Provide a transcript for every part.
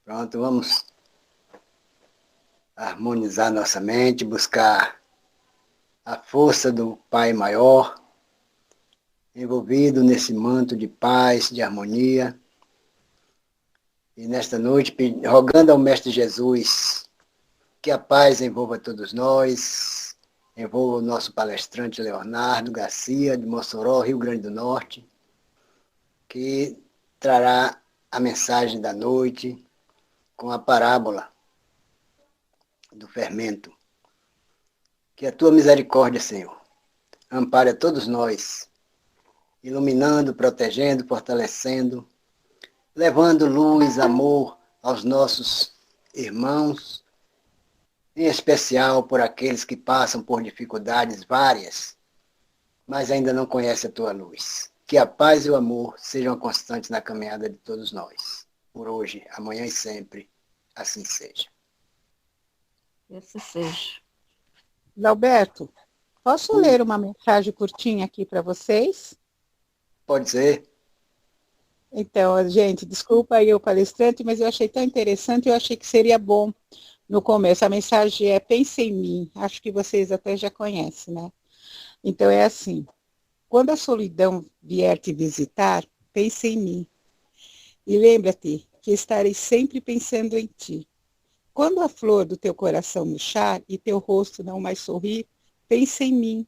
Pronto, vamos harmonizar nossa mente, buscar a força do Pai maior, envolvido nesse manto de paz, de harmonia. E nesta noite, rogando ao Mestre Jesus que a paz envolva todos nós, envolva o nosso palestrante Leonardo Garcia, de Mossoró, Rio Grande do Norte, que trará a mensagem da noite com a parábola do fermento. Que a tua misericórdia, Senhor, ampare a todos nós, iluminando, protegendo, fortalecendo, levando luz, amor aos nossos irmãos, em especial por aqueles que passam por dificuldades várias, mas ainda não conhecem a tua luz. Que a paz e o amor sejam constantes na caminhada de todos nós, por hoje, amanhã e sempre, assim seja. Esse seja. Alberto, posso ler uma mensagem curtinha aqui para vocês? Pode ser? Então, gente, desculpa aí o palestrante, mas eu achei tão interessante, eu achei que seria bom no começo. A mensagem é pense em mim, acho que vocês até já conhecem, né? Então é assim, quando a solidão vier te visitar, pense em mim. E lembra-te que estarei sempre pensando em ti. Quando a flor do teu coração murchar e teu rosto não mais sorrir, pense em mim,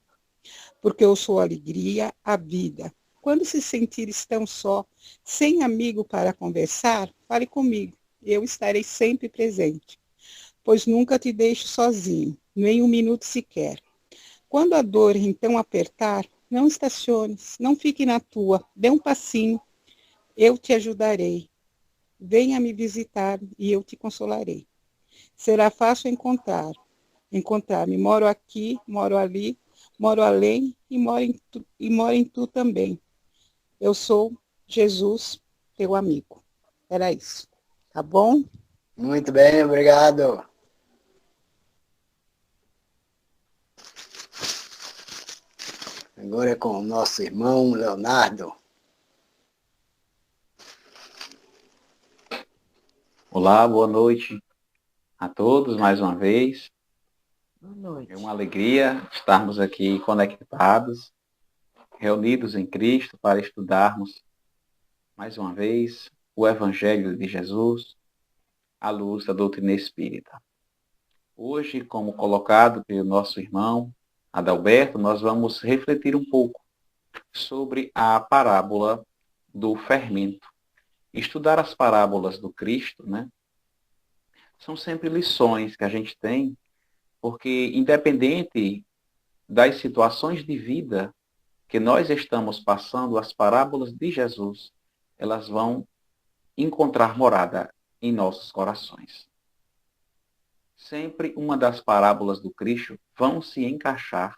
porque eu sou a alegria, a vida. Quando se sentires tão só, sem amigo para conversar, fale comigo. Eu estarei sempre presente, pois nunca te deixo sozinho, nem um minuto sequer. Quando a dor então apertar, não estaciones, não fique na tua, dê um passinho, eu te ajudarei. Venha me visitar e eu te consolarei. Será fácil encontrar-me. Moro aqui, moro ali, moro além e moro em tu também. Eu sou Jesus, teu amigo. Era isso. Tá bom? Muito bem, obrigado. Agora é com o nosso irmão Leonardo. Olá, boa noite a todos mais uma vez. Boa noite. É uma alegria estarmos aqui conectados, reunidos em Cristo para estudarmos mais uma vez o Evangelho de Jesus à luz da doutrina espírita. Hoje, como colocado pelo nosso irmão Adalberto, nós vamos refletir um pouco sobre a parábola do fermento. Estudar as parábolas do Cristo, né? São sempre lições que a gente tem, porque independente das situações de vida que nós estamos passando, as parábolas de Jesus, elas vão encontrar morada em nossos corações. Sempre uma das parábolas do Cristo vão se encaixar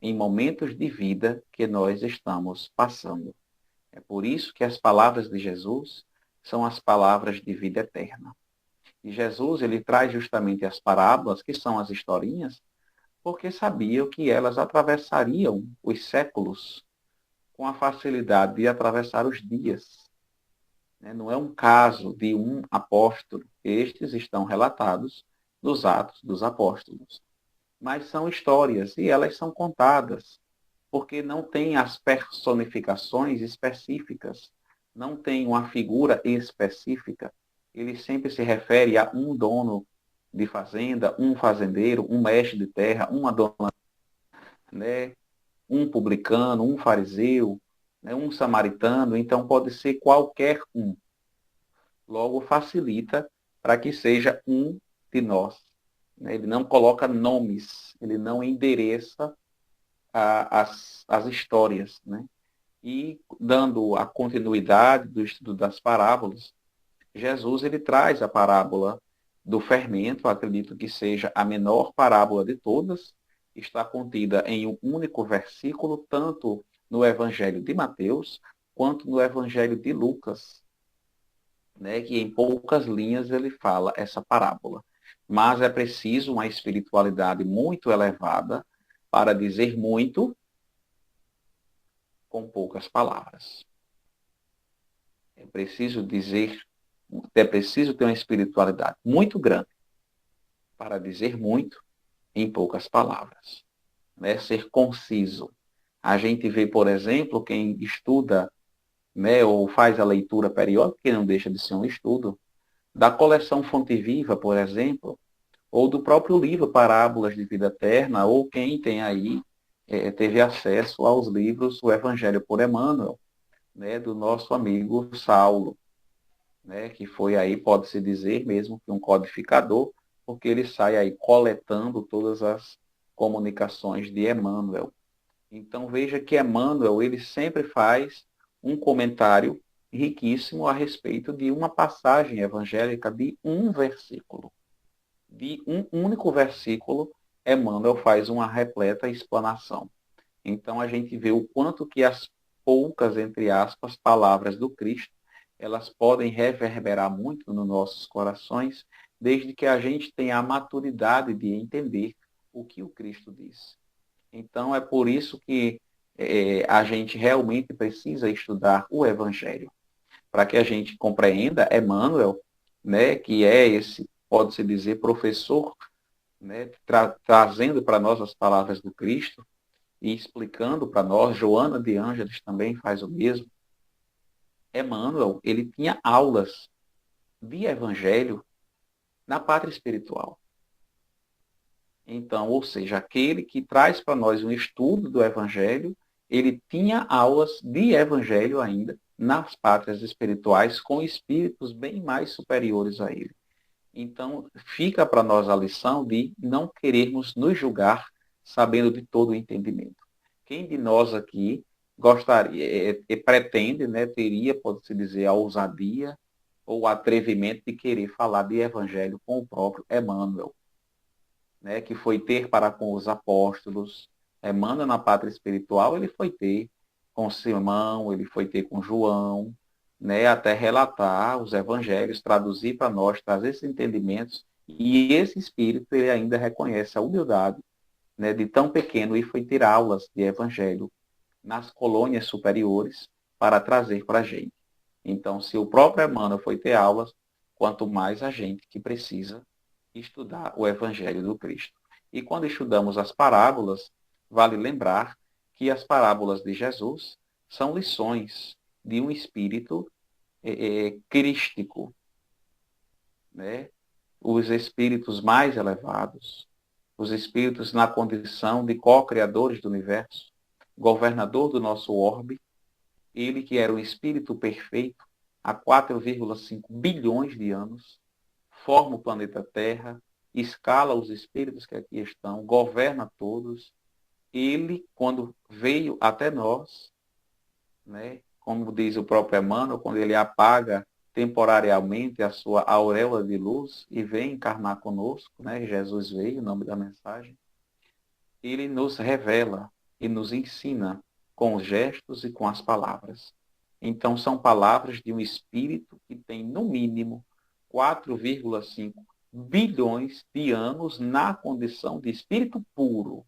em momentos de vida que nós estamos passando. É por isso que as palavras de Jesus são as palavras de vida eterna. E Jesus, ele traz justamente as parábolas, que são as historinhas, porque sabiam que elas atravessariam os séculos com a facilidade de atravessar os dias. Não é um caso de um apóstolo, estes estão relatados nos Atos dos Apóstolos. Mas são histórias e elas são contadas, porque não tem as personificações específicas, não tem uma figura específica. Ele sempre se refere a um dono de fazenda, um fazendeiro, um mestre de terra, uma dona, né? Um publicano, um fariseu, né? Um samaritano, então pode ser qualquer um. Logo facilita para que seja um de nós. Né? Ele não coloca nomes, ele não endereça as histórias. Né? E dando a continuidade do estudo das parábolas, Jesus ele traz a parábola do fermento, acredito que seja a menor parábola de todas, está contida em um único versículo, tanto no Evangelho de Mateus, quanto no Evangelho de Lucas, né, que em poucas linhas ele fala essa parábola. Mas é preciso uma espiritualidade muito elevada para dizer muito com poucas palavras. É preciso dizer É preciso ter uma espiritualidade muito grande para dizer muito em poucas palavras, né? Ser conciso. A gente vê, por exemplo, quem estuda, né, ou faz a leitura periódica, que não deixa de ser um estudo, da coleção Fonte Viva, por exemplo, ou do próprio livro Parábolas de Vida Eterna, ou quem tem aí, teve acesso aos livros O Evangelho por Emmanuel, né, do nosso amigo Saulo, né, que foi aí, pode-se dizer mesmo, que um codificador, porque ele sai aí coletando todas as comunicações de Emmanuel. Então veja que Emmanuel, ele sempre faz um comentário riquíssimo a respeito de uma passagem evangélica de um versículo. De um único versículo, Emmanuel faz uma repleta explanação. Então a gente vê o quanto que as poucas, entre aspas, palavras do Cristo, elas podem reverberar muito nos nossos corações, desde que a gente tenha a maturidade de entender o que o Cristo diz. Então é por isso que a gente realmente precisa estudar o Evangelho, para que a gente compreenda Emmanuel, né, que é esse, pode-se dizer, professor, né, trazendo para nós as palavras do Cristo e explicando para nós. Joana de Ângeles também faz o mesmo. Emmanuel, ele tinha aulas de Evangelho na pátria espiritual. Então, ou seja, aquele que traz para nós um estudo do Evangelho, ele tinha aulas de Evangelho ainda nas pátrias espirituais com espíritos bem mais superiores a ele. Então, fica para nós a lição de não querermos nos julgar sabendo de todo o entendimento. Quem de nós aqui gostaria, pretende, né, teria, pode-se dizer, a ousadia ou o atrevimento de querer falar de Evangelho com o próprio Emmanuel, né, que foi ter para com os apóstolos? Emmanuel, na pátria espiritual, ele foi ter com Simão, ele foi ter com João, né, até relatar os evangelhos, traduzir para nós, trazer esses entendimentos, e esse espírito, ele ainda reconhece a humildade, né, de tão pequeno, e foi ter aulas de evangelho nas colônias superiores para trazer para a gente. Então, se o próprio Emmanuel foi ter aulas, quanto mais a gente que precisa estudar o Evangelho do Cristo. E quando estudamos as parábolas, vale lembrar que as parábolas de Jesus são lições de um espírito crístico, né? Os espíritos mais elevados, os espíritos na condição de co-criadores do universo, governador do nosso orbe, ele que era um espírito perfeito há 4,5 bilhões de anos, forma o planeta Terra, escala os espíritos que aqui estão, governa todos. Ele, quando veio até nós, né, como diz o próprio Emmanuel, quando ele apaga temporariamente a sua auréola de luz e vem encarnar conosco, né, Jesus veio, o nome da mensagem, ele nos revela e nos ensina com os gestos e com as palavras. Então, são palavras de um espírito que tem, no mínimo, 4,5 bilhões de anos na condição de espírito puro.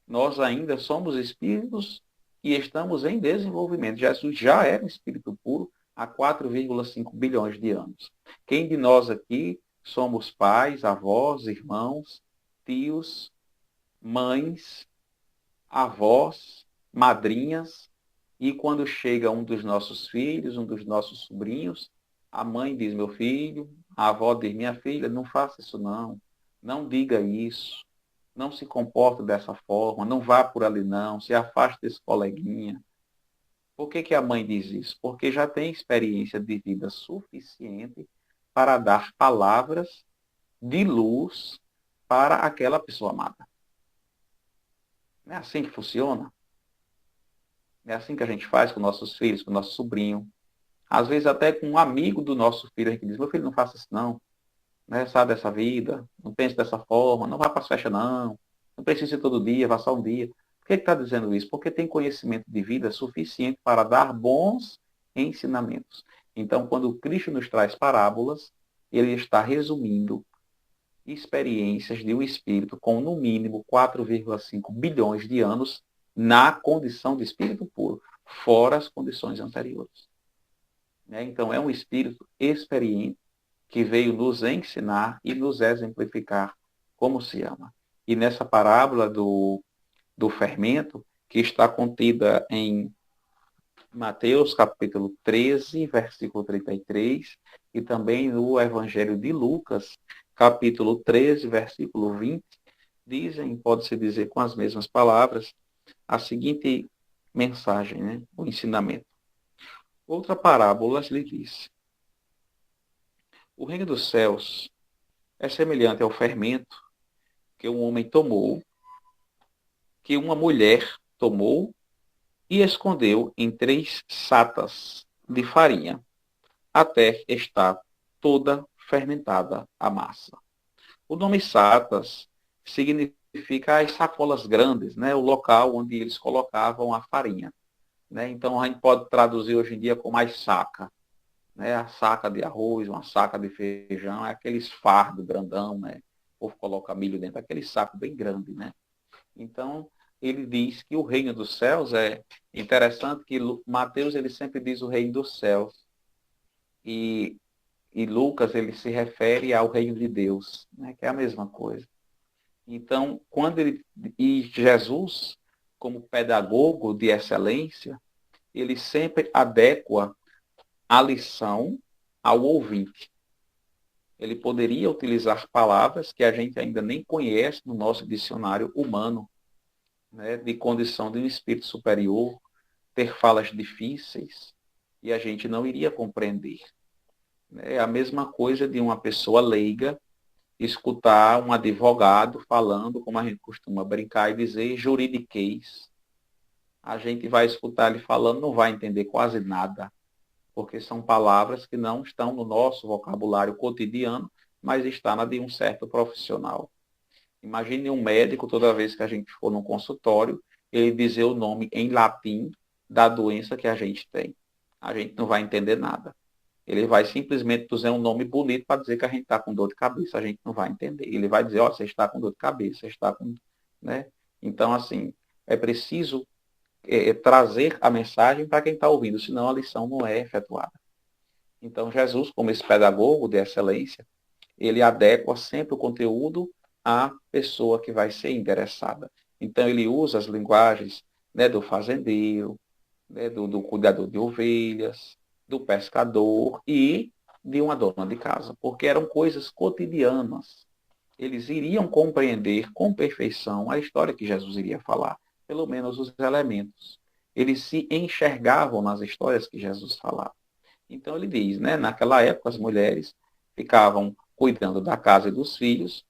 Nós ainda somos espíritos e estamos em desenvolvimento. Jesus já era um espírito puro há 4,5 bilhões de anos. Quem de nós aqui somos pais, avós, irmãos, tios, mães, avós, madrinhas, e quando chega um dos nossos filhos, um dos nossos sobrinhos, a mãe diz, meu filho, a avó diz, minha filha, não faça isso não diga isso, não se comporte dessa forma, não vá por ali não, se afaste desse coleguinha. Por que a mãe diz isso? Porque já tem experiência de vida suficiente para dar palavras de luz para aquela pessoa amada. Não é assim que funciona? É assim que a gente faz com nossos filhos, com nosso sobrinho. Às vezes até com um amigo do nosso filho, a gente diz, meu filho, não faça isso não. Né? Sai dessa vida, não pense dessa forma, não vá para as festas não. Não precisa ir todo dia, vá só um dia. Por que está dizendo isso? Porque tem conhecimento de vida suficiente para dar bons ensinamentos. Então, quando o Cristo nos traz parábolas, ele está resumindo experiências de um espírito com, no mínimo, 4,5 bilhões de anos na condição de espírito puro, fora as condições anteriores. né? Então, é um espírito experiente que veio nos ensinar e nos exemplificar como se ama. E nessa parábola do fermento, que está contida em Mateus capítulo 13, versículo 33, e também no Evangelho de Lucas, capítulo 13, versículo 20, dizem, pode-se dizer com as mesmas palavras, a seguinte mensagem, né? O ensinamento. Outra parábola lhe diz: o reino dos céus é semelhante ao fermento que um homem tomou, que uma mulher tomou e escondeu em 3 satas de farinha, até estar toda fermentada a massa. O nome satas significa as sacolas grandes, né? O local onde eles colocavam a farinha. Né? Então, a gente pode traduzir hoje em dia como as saca. Né? A saca de arroz, uma saca de feijão, é aqueles fardo grandão, né? O povo coloca milho dentro, aquele saco bem grande, né? Então, ele diz que o reino dos céus é interessante que Mateus ele sempre diz o reino dos céus e, e Lucas ele se refere ao reino de Deus, né? Que é a mesma coisa. Então, e Jesus, como pedagogo de excelência, ele sempre adequa a lição ao ouvinte. Ele poderia utilizar palavras que a gente ainda nem conhece no nosso dicionário humano, né, de condição de um espírito superior, ter falas difíceis, e a gente não iria compreender. É a mesma coisa de uma pessoa leiga escutar um advogado falando, como a gente costuma brincar e dizer, juridiquês. A gente vai escutar ele falando, não vai entender quase nada, porque são palavras que não estão no nosso vocabulário cotidiano, mas está na de um certo profissional. Imagine um médico, toda vez que a gente for num consultório, ele dizer o nome em latim da doença que a gente tem. A gente não vai entender nada. Ele vai simplesmente dizer um nome bonito para dizer que a gente está com dor de cabeça. A gente não vai entender. Ele vai dizer, ó, você está com dor de cabeça, você está com... Né? Então, assim, é preciso trazer a mensagem para quem está ouvindo, senão a lição não é efetuada. Então, Jesus, como esse pedagogo de excelência, ele adequa sempre o conteúdo à pessoa que vai ser interessada. Então, ele usa as linguagens, né, do fazendeiro, né, do cuidador de ovelhas, do pescador e de uma dona de casa, porque eram coisas cotidianas. Eles iriam compreender com perfeição a história que Jesus iria falar, pelo menos os elementos. Eles se enxergavam nas histórias que Jesus falava. Então ele diz, né, naquela época as mulheres ficavam cuidando da casa e dos filhos,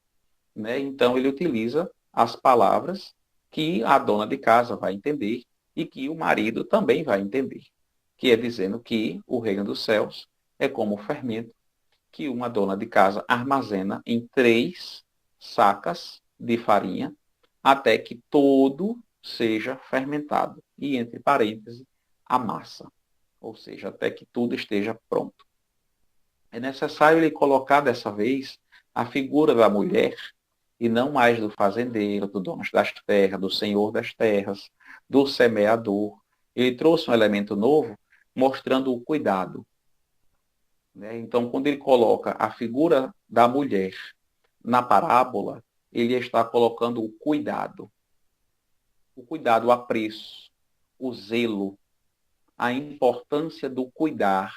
né? Então ele utiliza as palavras que a dona de casa vai entender e que o marido também vai entender, que é dizendo que o reino dos céus é como o fermento que uma dona de casa armazena em 3 sacas de farinha até que todo seja fermentado. E, entre parênteses, a massa. Ou seja, até que tudo esteja pronto. É necessário ele colocar dessa vez a figura da mulher e não mais do fazendeiro, do dono das terras, do senhor das terras, do semeador. Ele trouxe um elemento novo mostrando o cuidado. Né? Então, quando ele coloca a figura da mulher na parábola, ele está colocando o cuidado. O cuidado, o apreço, o zelo, a importância do cuidar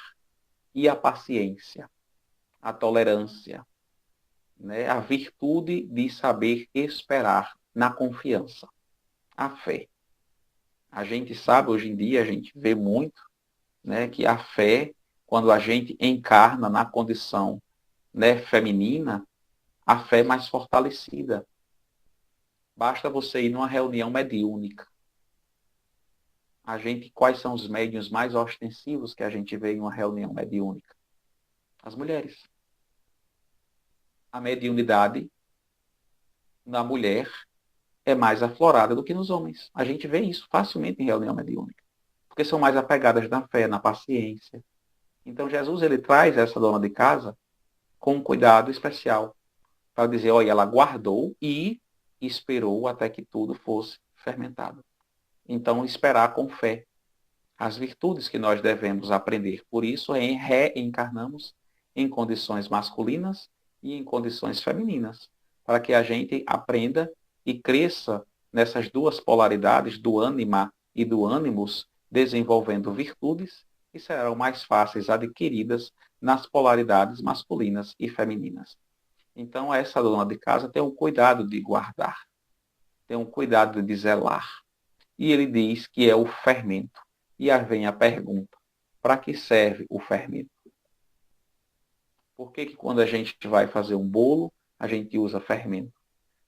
e a paciência, a tolerância, né? A virtude de saber esperar na confiança, a fé. A gente sabe, hoje em dia, a gente vê muito, né, que a fé, quando a gente encarna na condição, né, feminina, a fé é mais fortalecida. Basta você ir numa reunião mediúnica. Quais são os médiuns mais ostensivos que a gente vê em uma reunião mediúnica? As mulheres. A mediunidade na mulher é mais aflorada do que nos homens. A gente vê isso facilmente em reunião mediúnica, porque são mais apegadas na fé, na paciência. Então Jesus ele traz essa dona de casa com um cuidado especial para dizer, olha, ela guardou e esperou até que tudo fosse fermentado. Então esperar com fé. as virtudes que nós devemos aprender. Por isso, reencarnamos em condições masculinas e em condições femininas, para que a gente aprenda e cresça nessas duas polaridades do ânima e do ânimos, desenvolvendo virtudes que serão mais fáceis adquiridas nas polaridades masculinas e femininas. Então, essa dona de casa tem um cuidado de guardar, tem um cuidado de zelar. E ele diz que é o fermento. E aí vem a pergunta, para que serve o fermento? Por que quando a gente vai fazer um bolo, a gente usa fermento?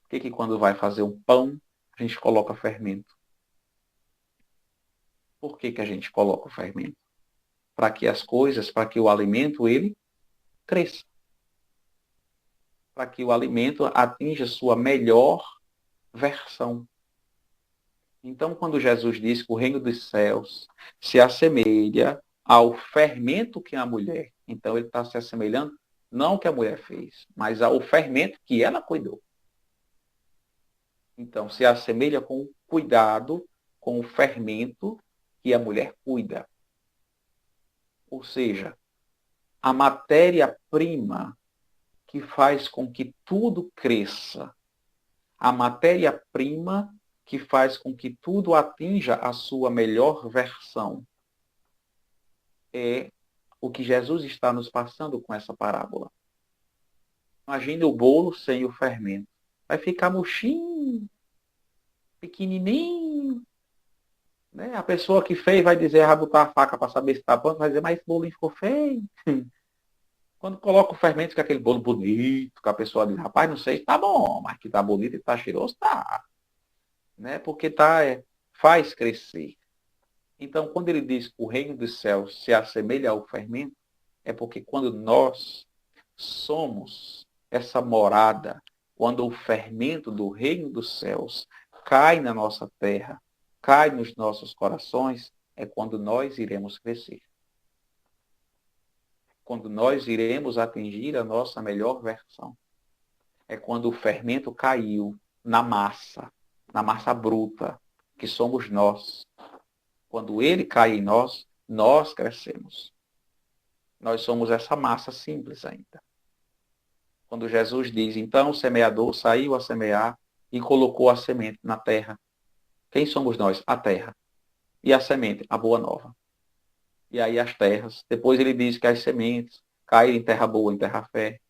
Por que quando vai fazer um pão, a gente coloca fermento? Por que a gente coloca o fermento? Para que as coisas, para que o alimento, ele cresça. Para que o alimento atinja sua melhor versão. Então, quando Jesus diz que o reino dos céus se assemelha ao fermento que a mulher, então ele está se assemelhando não ao que a mulher fez, mas ao fermento que ela cuidou. Então, se assemelha com o cuidado, com o fermento que a mulher cuida. Ou seja, a matéria-prima que faz com que tudo cresça, a matéria-prima que faz com que tudo atinja a sua melhor versão, é o que Jesus está nos passando com essa parábola. Imagine o bolo sem o fermento. Vai ficar murchinho, pequenininho. Né? A pessoa que fez vai dizer, vai botar a faca para saber se está bom, vai dizer, mas esse bolinho ficou feio. Quando coloca o fermento, fica aquele bolo bonito, que a pessoa diz, rapaz, não sei se está bom, mas que está bonito e está cheiroso, está. Né? Porque faz crescer. Então, quando ele diz que o reino dos céus se assemelha ao fermento, é porque quando nós somos essa morada, quando o fermento do reino dos céus cai na nossa terra, cai nos nossos corações, é quando nós iremos crescer. Quando nós iremos atingir a nossa melhor versão. É quando o fermento caiu na massa bruta, que somos nós. Quando ele cai em nós, nós crescemos. Nós somos essa massa simples ainda. Quando Jesus diz, então o semeador saiu a semear e colocou a semente na terra. Quem somos nós? A terra. E a semente? A boa nova. E aí as terras. Depois ele diz que as sementes caíram em terra boa, em terra fértil,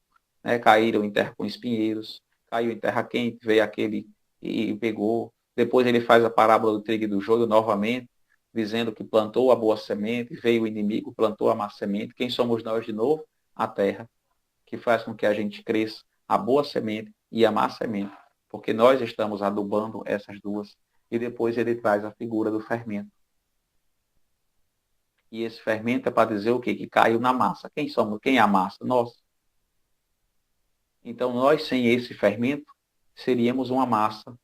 né? Caíram em terra com espinheiros, caiu em terra quente, veio aquele e pegou. Depois ele faz a parábola do trigo e do joio novamente, dizendo que plantou a boa semente, veio o inimigo, plantou a má semente. Quem somos nós de novo? A terra, que faz com que a gente cresça a boa semente e a má semente, porque nós estamos adubando essas duas. E depois ele traz a figura do fermento. E esse fermento é para dizer o quê? Que caiu na massa. Quem somos? Quem é a massa? Nós. Então nós, sem esse fermento, seríamos uma massa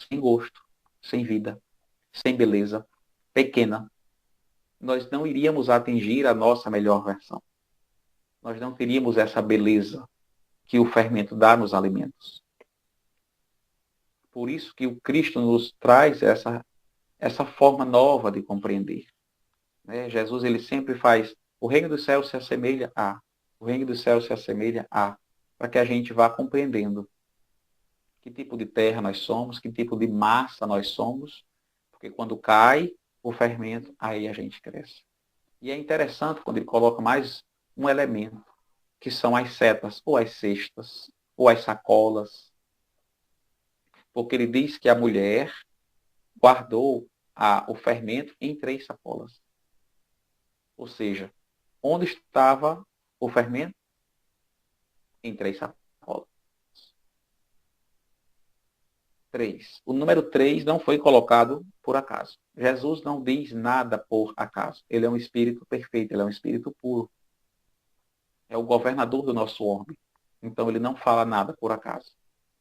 sem gosto, sem vida, sem beleza, pequena. Nós não iríamos atingir a nossa melhor versão. Nós não teríamos essa beleza que o fermento dá nos alimentos. Por isso que o Cristo nos traz essa forma nova de compreender. Né? Jesus, ele sempre faz, o reino dos céus se assemelha a, o reino dos céus se assemelha a, para que a gente vá compreendendo que tipo de terra nós somos, que tipo de massa nós somos, porque quando cai o fermento, aí a gente cresce. E é interessante quando ele coloca mais um elemento, que são as setas, ou as cestas, ou as sacolas. Porque ele diz que a mulher guardou o fermento em 3 sacolas. Ou seja, onde estava o fermento? Em 3 sacolas. 3. O número 3 não foi colocado por acaso. Jesus não diz nada por acaso. Ele é um espírito perfeito, ele é um espírito puro. É o governador do nosso orbe. Então ele não fala nada por acaso.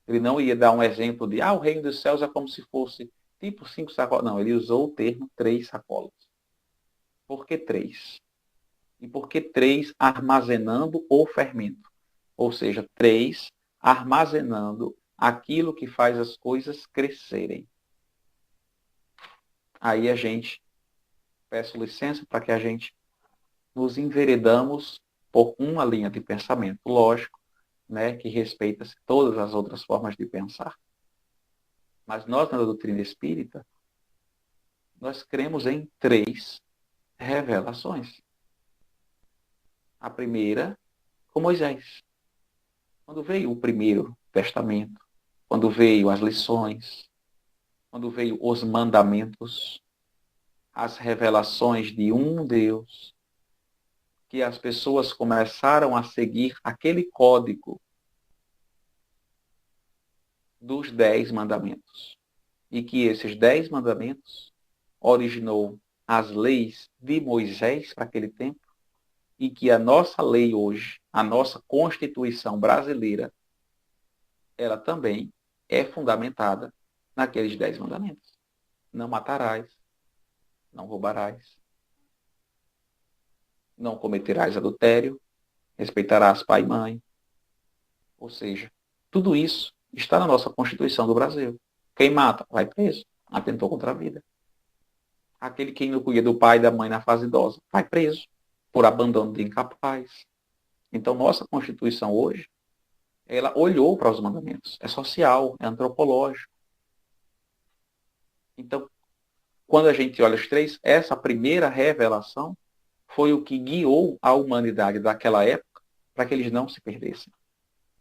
Ele não ia dar um exemplo de, o reino dos céus é como se fosse tipo 5 sacolas. Não, ele usou o termo 3 sacolas. Por que 3? E por que 3 armazenando o fermento? Ou seja, 3 armazenando aquilo que faz as coisas crescerem. Aí a gente peço licença para que a gente nos enveredamos por uma linha de pensamento, lógico, né, que respeita todas as outras formas de pensar. Mas nós, na doutrina espírita, nós cremos em 3 revelações. A primeira, com Moisés. Quando veio o primeiro testamento, quando veio as lições, quando veio os mandamentos, as revelações de um Deus, que as pessoas começaram a seguir aquele código dos 10 mandamentos. E que esses 10 mandamentos originou as leis de Moisés para aquele tempo, e que a nossa lei hoje, a nossa Constituição brasileira, ela também é fundamentada naqueles 10 mandamentos. Não matarás, não roubarás, não cometerás adultério, respeitarás pai e mãe. Ou seja, tudo isso está na nossa Constituição do Brasil. Quem mata, vai preso. Atentou contra a vida. Aquele que não cuida do pai e da mãe na fase idosa, vai preso por abandono de incapaz. Então, nossa Constituição hoje, ela olhou para os mandamentos. É social, é antropológico. Então, quando a gente olha os 3, essa primeira revelação foi o que guiou a humanidade daquela época para que eles não se perdessem.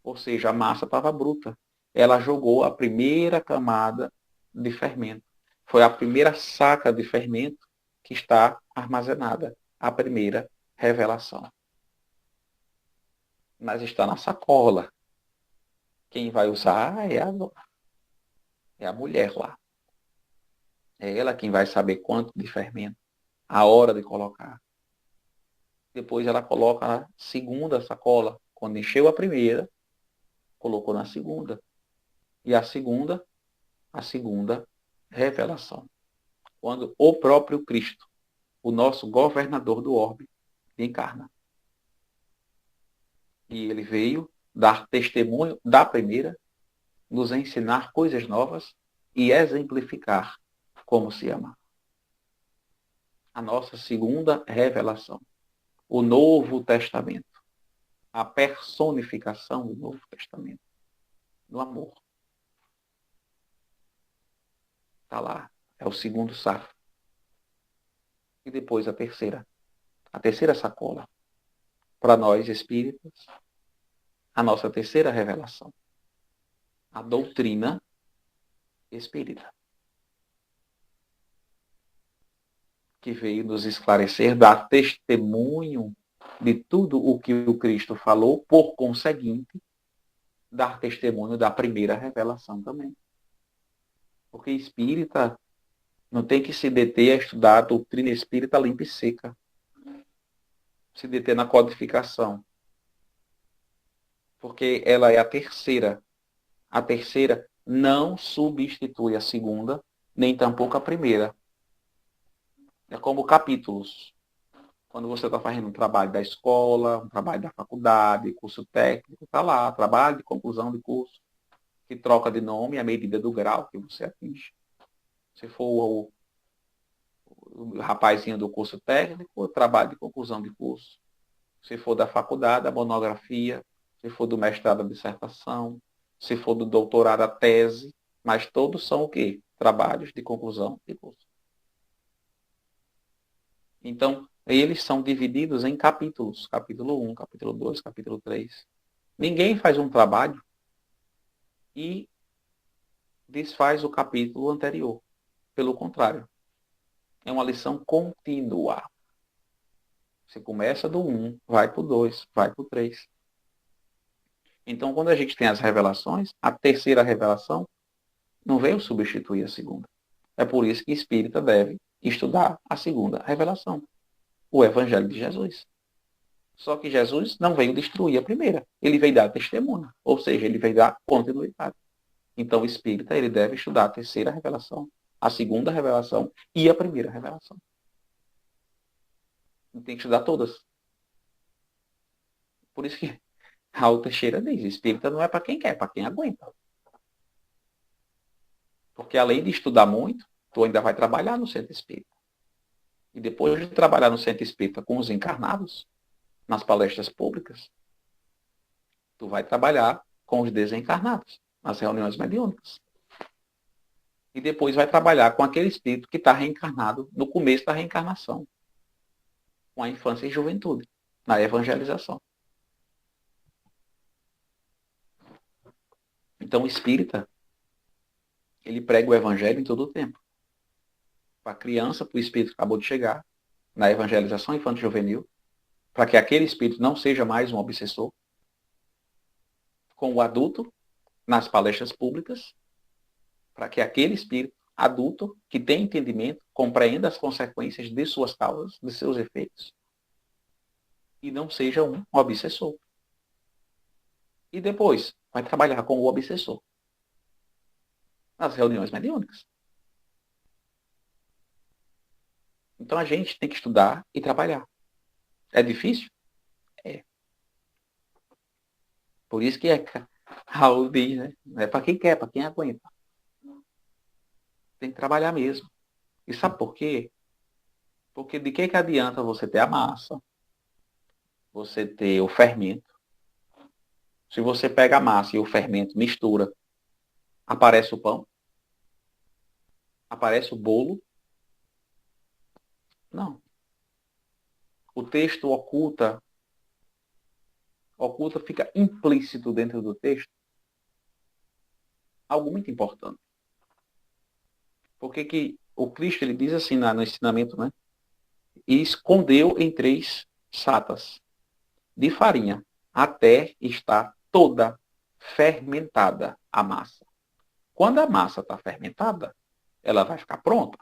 Ou seja, a massa estava bruta. Ela jogou a primeira camada de fermento. Foi a primeira saca de fermento que está armazenada. A primeira revelação. Mas está na sacola. Quem vai usar é a mulher lá. É ela quem vai saber quanto de fermento, a hora de colocar. Depois ela coloca na segunda sacola. Quando encheu a primeira, colocou na segunda. E a segunda revelação. Quando o próprio Cristo, o nosso governador do orbe, encarna. E ele veio dar testemunho da primeira, nos ensinar coisas novas e exemplificar como se ama. A nossa segunda revelação. O Novo Testamento. A personificação do Novo Testamento. No amor. Está lá. É o segundo safra. E depois a terceira sacola. Para nós espíritas, a nossa terceira revelação. A doutrina espírita. Que veio nos esclarecer, dar testemunho de tudo o que o Cristo falou, por conseguinte, dar testemunho da primeira revelação também. Porque espírita não tem que se deter a estudar a doutrina espírita limpa e seca. Se deter na codificação. Porque ela é a terceira. A terceira não substitui a segunda, nem tampouco a primeira. É como capítulos. Quando você está fazendo um trabalho da escola, um trabalho da faculdade, curso técnico, está lá, trabalho de conclusão de curso, que troca de nome à medida do grau que você atinge. Se for o rapazinho do curso técnico, o trabalho de conclusão de curso. Se for da faculdade, a monografia. Se for do mestrado, a dissertação. Se for do doutorado, a tese. Mas todos são o quê? Trabalhos de conclusão de curso. Então, eles são divididos em capítulos. Capítulo 1, capítulo 2, capítulo 3. Ninguém faz um trabalho e desfaz o capítulo anterior. Pelo contrário, é uma lição contínua. Você começa do 1, vai para o 2, vai para o 3. Então, quando a gente tem as revelações, a terceira revelação não veio substituir a segunda. É por isso que espírita deve estudar a segunda revelação, o Evangelho de Jesus. Só que Jesus não veio destruir a primeira. Ele veio dar testemunho. Ou seja, ele veio dar continuidade. Então, o espírita ele deve estudar a terceira revelação, a segunda revelação e a primeira revelação. Ele tem que estudar todas. Por isso que Raul Teixeira diz, espírita não é para quem quer, é para quem aguenta. Porque além de estudar muito, tu ainda vai trabalhar no centro espírita. E depois de trabalhar no centro espírita com os encarnados, nas palestras públicas, tu vai trabalhar com os desencarnados, nas reuniões mediúnicas. E depois vai trabalhar com aquele espírito que está reencarnado no começo da reencarnação, com a infância e juventude, na evangelização. Então o espírita, ele prega o evangelho em todo o tempo. Para a criança, para o espírito que acabou de chegar, na evangelização infanto-juvenil, para que aquele espírito não seja mais um obsessor, com o adulto, nas palestras públicas, para que aquele espírito adulto, que tem entendimento, compreenda as consequências de suas causas, de seus efeitos, e não seja um obsessor. E depois, vai trabalhar com o obsessor, nas reuniões mediúnicas. Então a gente tem que estudar e trabalhar. É difícil? É. Por isso que Raul diz, né? Não é para quem quer, para quem aguenta. Tem que trabalhar mesmo. E sabe por quê? Porque de que adianta você ter a massa, você ter o fermento? Se você pega a massa e o fermento mistura, aparece o pão? Aparece o bolo? Não. O texto oculta, fica implícito dentro do texto algo muito importante. Porque que o Cristo, ele diz assim no ensinamento, né? E escondeu em 3 satas de farinha, até estar toda fermentada a massa. Quando a massa está fermentada, ela vai ficar pronta.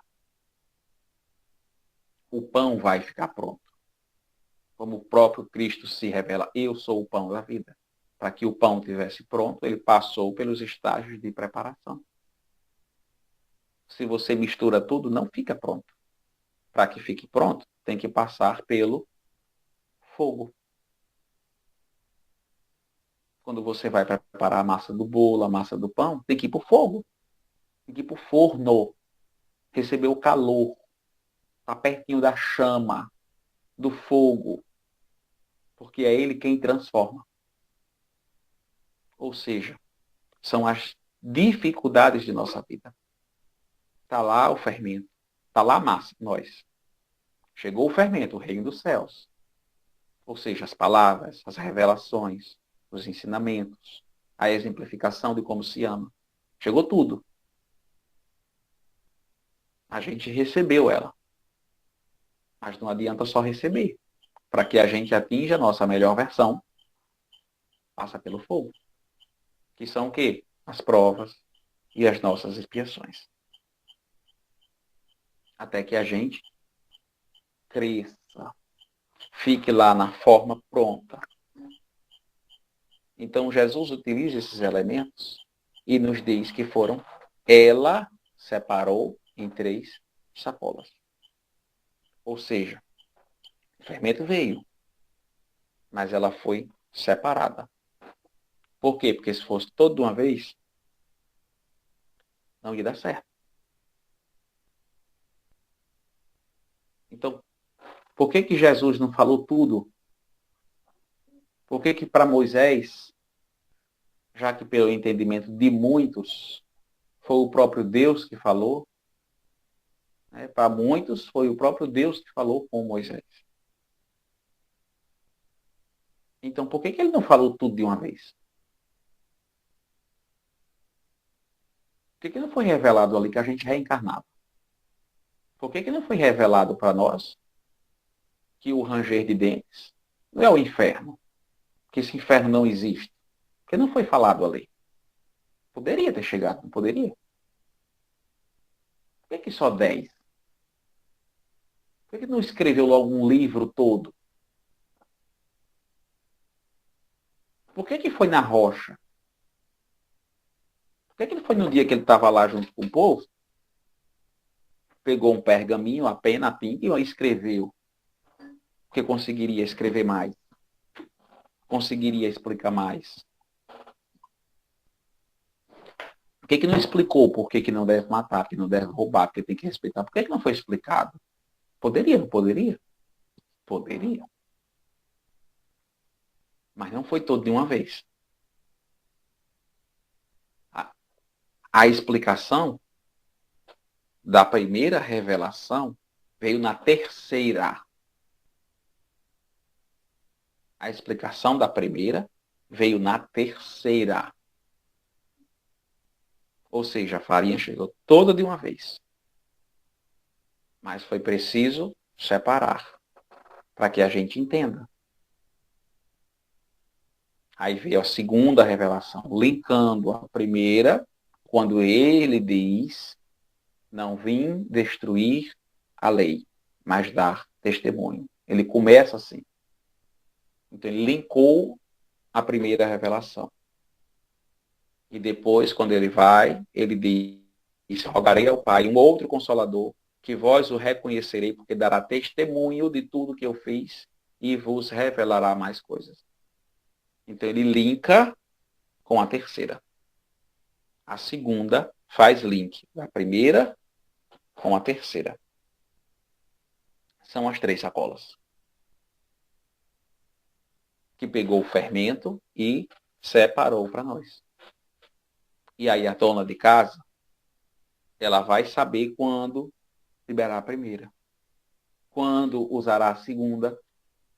O pão vai ficar pronto. Como o próprio Cristo se revela, eu sou o pão da vida. Para que o pão estivesse pronto, ele passou pelos estágios de preparação. Se você mistura tudo, não fica pronto. Para que fique pronto, tem que passar pelo fogo. Quando você vai preparar a massa do bolo, a massa do pão, tem que ir para o fogo. Tem que ir para o forno. Receber o calor. Está pertinho da chama, do fogo. Porque é ele quem transforma. Ou seja, são as dificuldades de nossa vida. Está lá o fermento. Está lá a massa, nós. Chegou o fermento, o reino dos céus. Ou seja, as palavras, as revelações, os ensinamentos, a exemplificação de como se ama. Chegou tudo. A gente recebeu ela. Mas não adianta só receber. Para que a gente atinja a nossa melhor versão, passa pelo fogo. Que são o quê? As provas e as nossas expiações. Até que a gente cresça. Fique lá na forma pronta. Então Jesus utiliza esses elementos e nos diz que ela separou em 3 sacolas. Ou seja, o fermento veio, mas ela foi separada. Por quê? Porque se fosse todo de uma vez, não ia dar certo. Então, por que Jesus não falou tudo? Por que para Moisés, já que pelo entendimento de muitos, foi o próprio Deus que falou, né? Para muitos, foi o próprio Deus que falou com Moisés. Então, por que ele não falou tudo de uma vez? Por que não foi revelado ali que a gente reencarnava? Por que não foi revelado para nós que o ranger de dentes não é o inferno? Que esse inferno não existe? Porque não foi falado ali. Poderia ter chegado, não poderia? Por que só 10? Por que não escreveu logo um livro todo? Por que foi na rocha? Por que não foi no dia que ele estava lá junto com o povo? Pegou um pergaminho, a pena, a tinta e escreveu. Porque conseguiria escrever mais. Conseguiria explicar mais. Por que não explicou por que não deve matar, que não deve roubar, porque tem que respeitar? Por que não foi explicado? Poderia, não poderia? Poderia. Mas não foi todo de uma vez. A explicação da primeira revelação veio na terceira. A explicação da primeira veio na terceira. Ou seja, a farinha chegou toda de uma vez. Mas foi preciso separar para que a gente entenda. Aí veio a segunda revelação, linkando a primeira, quando ele diz, não vim destruir a lei, mas dar testemunho. Ele começa assim. Então ele linkou a primeira revelação. E depois, quando ele vai, ele diz, rogarei ao Pai um outro Consolador, que vós o reconhecerei, porque dará testemunho de tudo que eu fiz e vos revelará mais coisas. Então ele linka com a terceira. A segunda faz link da primeira com a terceira. São as 3 sacolas. Que pegou o fermento e separou para nós. E aí a dona de casa, ela vai saber quando liberar a primeira, quando usará a segunda,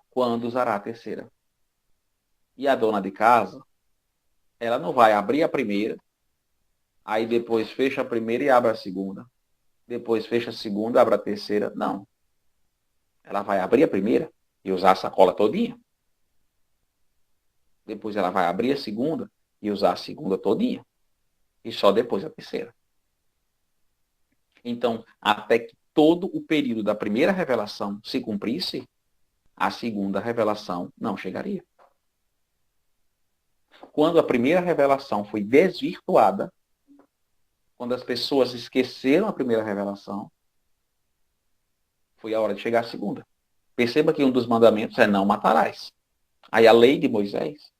quando usará a terceira. E a dona de casa, ela não vai abrir a primeira, aí depois fecha a primeira e abre a segunda. Depois fecha a segunda, abre a terceira. Não. Ela vai abrir a primeira e usar a sacola todinha. Depois ela vai abrir a segunda e usar a segunda todinha. E só depois a terceira. Então, até que todo o período da primeira revelação se cumprisse, a segunda revelação não chegaria. Quando a primeira revelação foi desvirtuada, quando as pessoas esqueceram a primeira revelação, foi a hora de chegar a segunda. Perceba que um dos mandamentos é não matarás. Aí a lei de Moisés,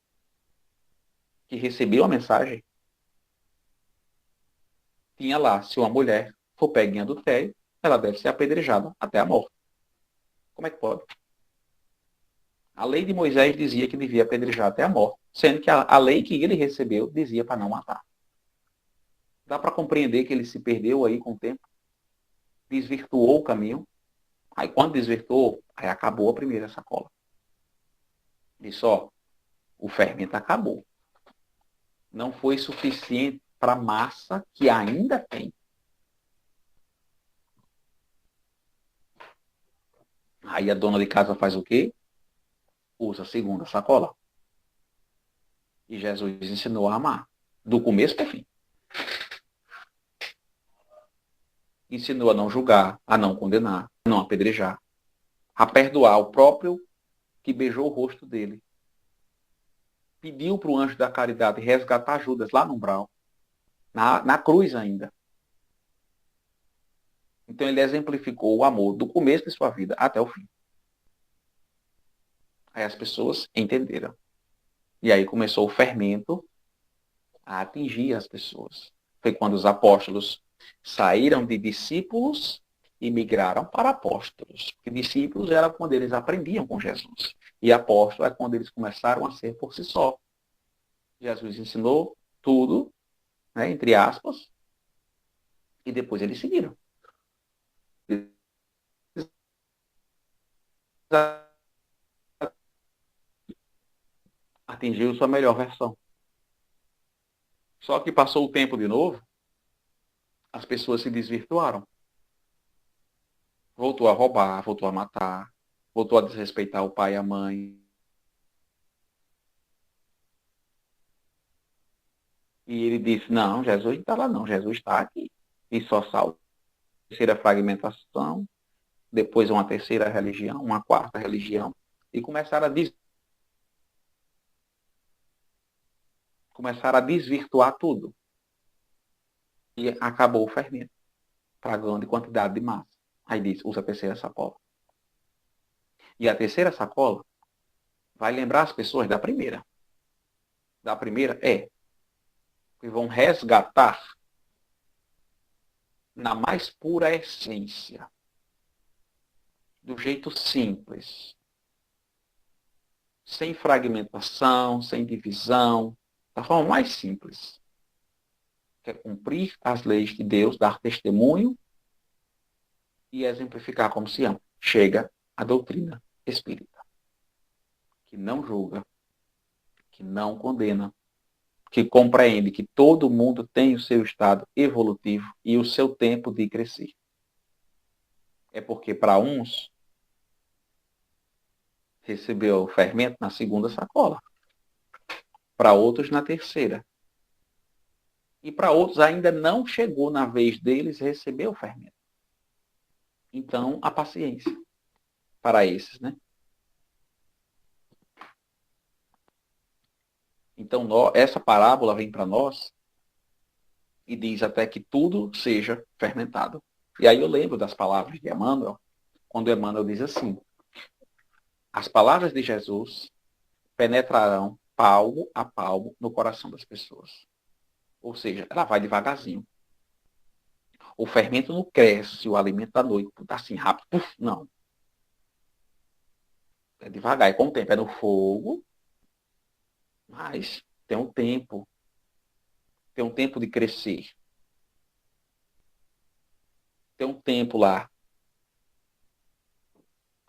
que recebeu a mensagem, tinha lá, se uma mulher for pega em adultério, ela deve ser apedrejada até a morte. Como é que pode? A lei de Moisés dizia que devia apedrejar até a morte, sendo que a lei que ele recebeu dizia para não matar. Dá para compreender que ele se perdeu aí com o tempo, desvirtuou o caminho. Aí quando desvirtuou, aí acabou a primeira sacola. Disse, ó, o fermento acabou. Não foi suficiente para a massa que ainda tem. Aí a dona de casa faz o quê? Usa a segunda sacola. E Jesus ensinou a amar, do começo para o fim. Ensinou a não julgar, a não condenar, a não apedrejar, a perdoar o próprio que beijou o rosto dele. Pediu para o anjo da caridade resgatar Judas lá no umbral, na cruz ainda. Então ele exemplificou o amor do começo de sua vida até o fim. Aí as pessoas entenderam. E aí começou o fermento a atingir as pessoas. Foi quando os apóstolos saíram de discípulos e migraram para apóstolos. Porque discípulos era quando eles aprendiam com Jesus. E apóstolo é quando eles começaram a ser por si só. Jesus ensinou tudo, né, entre aspas, e depois eles seguiram. Atingiu sua melhor versão. Só que passou o tempo de novo, as pessoas se desvirtuaram. Voltou a roubar, voltou a matar, voltou a desrespeitar o pai e a mãe. E ele disse, não, Jesus não está lá não, Jesus está aqui. E só salvo. Terceira fragmentação, depois uma terceira religião, uma quarta religião. E começaram a desvirtuar tudo. E acabou o fermento, para grande quantidade de massa. Aí diz, usa a terceira sacola. E a terceira sacola vai lembrar as pessoas da primeira. Da primeira que vão resgatar na mais pura essência do jeito simples, sem fragmentação, sem divisão, da forma mais simples. Que é cumprir as leis de Deus, dar testemunho e exemplificar como se ama. Chega a doutrina espírita, que não julga, que não condena, que compreende que todo mundo tem o seu estado evolutivo e o seu tempo de crescer. É porque para uns recebeu o fermento na segunda sacola, para outros na terceira. E para outros ainda não chegou na vez deles receber o fermento. Então, a paciência para esses, né? Então, essa parábola vem para nós e diz até que tudo seja fermentado. E aí eu lembro das palavras de Emmanuel, quando Emmanuel diz assim: as palavras de Jesus penetrarão palmo a palmo no coração das pessoas. Ou seja, ela vai devagarzinho. O fermento não cresce, o alimento da noite, tá assim rápido. Puf, não. É devagar, é com o tempo. É no fogo, mas tem um tempo. Tem um tempo de crescer. Tem um tempo lá.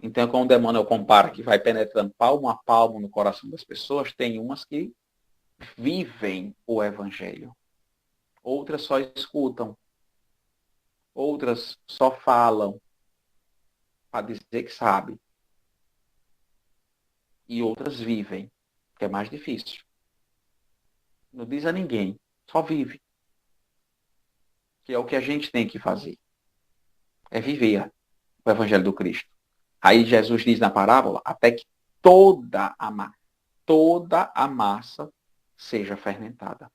Então, quando Emmanuel compara que vai penetrando palmo a palmo no coração das pessoas, tem umas que vivem o Evangelho. Outras só escutam. Outras só falam para dizer que sabe. E outras vivem, que é mais difícil. Não diz a ninguém, só vive. Que é o que a gente tem que fazer. É viver o Evangelho do Cristo. Aí Jesus diz na parábola, até que toda a massa seja fermentada.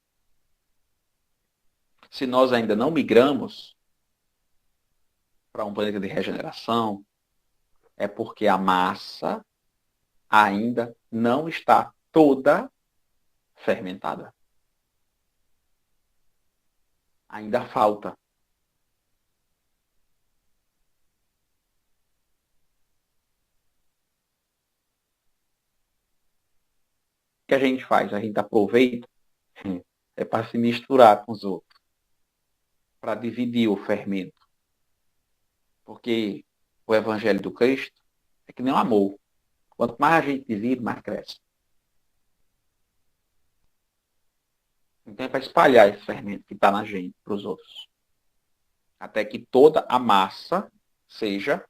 Se nós ainda não migramos para um planeta de regeneração, é porque a massa ainda não está toda fermentada. Ainda falta. O que a gente faz? A gente aproveita para se misturar com os outros, para dividir o fermento. Porque o Evangelho do Cristo é que nem o amor. Quanto mais a gente divide, mais cresce. Então é para espalhar esse fermento que está na gente para os outros. Até que toda a massa seja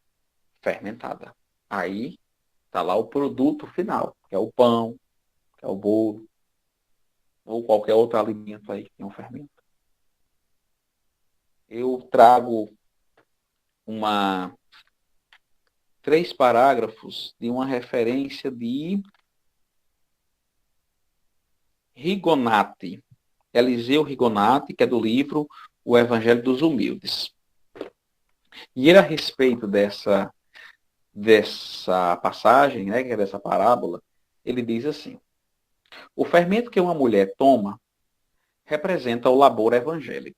fermentada. Aí está lá o produto final, que é o pão, que é o bolo, ou qualquer outro alimento aí que tem um fermento. Eu trago 3 parágrafos de uma referência de Rigonati, Eliseu Rigonati, que é do livro O Evangelho dos Humildes. E ele, a respeito dessa passagem, né, que é dessa parábola, ele diz assim: o fermento que uma mulher toma representa o labor evangélico,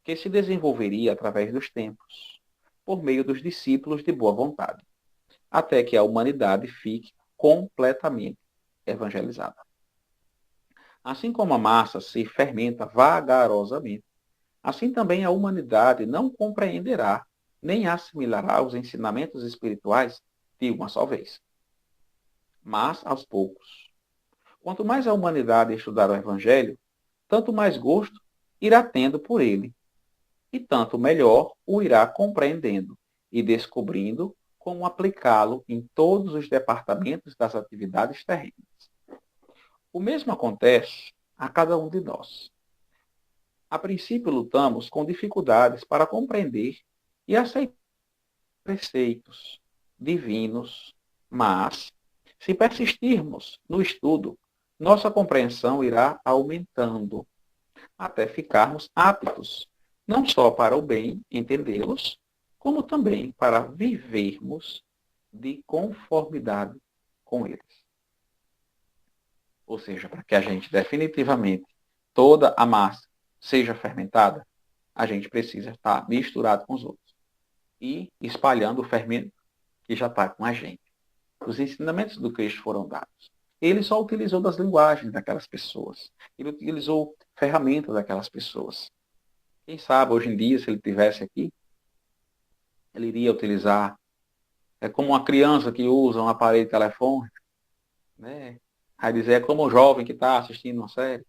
que se desenvolveria através dos tempos, por meio dos discípulos de boa vontade, até que a humanidade fique completamente evangelizada. Assim como a massa se fermenta vagarosamente, assim também a humanidade não compreenderá nem assimilará os ensinamentos espirituais de uma só vez, mas aos poucos. Quanto mais a humanidade estudar o Evangelho, tanto mais gosto irá tendo por ele, e tanto melhor o irá compreendendo e descobrindo como aplicá-lo em todos os departamentos das atividades terrenas. O mesmo acontece a cada um de nós. A princípio, lutamos com dificuldades para compreender e aceitar preceitos divinos, mas, se persistirmos no estudo, nossa compreensão irá aumentando, até ficarmos aptos, não só para o bem entendê-los, como também para vivermos de conformidade com eles. Ou seja, para que a gente definitivamente, toda a massa seja fermentada, a gente precisa estar misturado com os outros. E espalhando o fermento que já está com a gente. Os ensinamentos do Cristo foram dados. Ele só utilizou das linguagens daquelas pessoas. Ele utilizou ferramentas daquelas pessoas. Quem sabe, hoje em dia, se ele estivesse aqui, ele iria utilizar. É como uma criança que usa um aparelho telefônico, né? Vai dizer, é como um jovem que está assistindo uma série.